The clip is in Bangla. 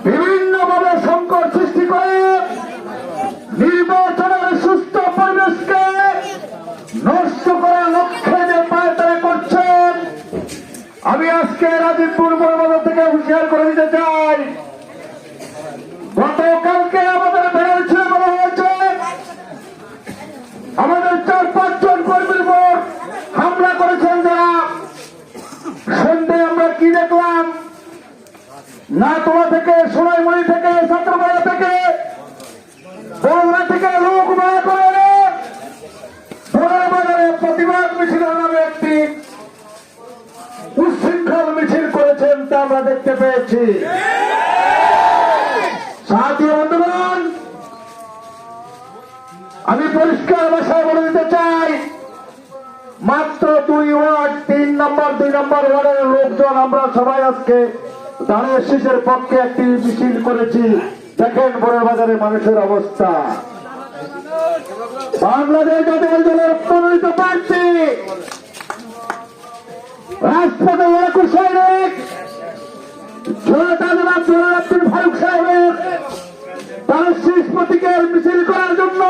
বিভিন্নভাবে সংকট সৃষ্টি করে নির্বাচনের সুস্থ পরিবেশকে নষ্ট করার লক্ষ্যে যে পায়তারা করছেন, আমি আজকে রাজীবপুর বড়বাজার থেকে হুঁশিয়ার করে দিতে চাই। গতকালকে আমাদের বেড়েছে বলা হয়েছে আমাদের 4-5 জন কর্মীর উপর হামলা করেছেন যারা। সন্ধ্যায় আমরা কি দেখলাম, নাটোয়া থেকে, সোনাইমুড়ি থেকে, ছাত্রপাড়া থেকে, বগুড়া থেকে লোক ভাড়া করে বড়বাজারে প্রতিবাদ মিছিলের নামে একটি উচ্ছৃঙ্খল মিছিল করেছেন, তা আমরা দেখতে পেয়েছি। সাথী বন্ধুগণ, আমি পরিষ্কার ভাষায় বলে দিতে চাই, মাত্র 2 ওয়ার্ড 3 নম্বর 2 নম্বর ওয়ার্ডের লোকজন আমরা সবাই আজকে ধানের শীষের পক্ষে একটি মিছিল করেছি। দেখেন বড়বাজারে মানুষের অবস্থা। বাংলাদেশ জাতীয় দলের মনোনীত প্রার্থী রাজপথে ওয়াকুর সৈনিক ফারুক সাহেবের তার শীষ প্রতীকের মিছিল করার জন্য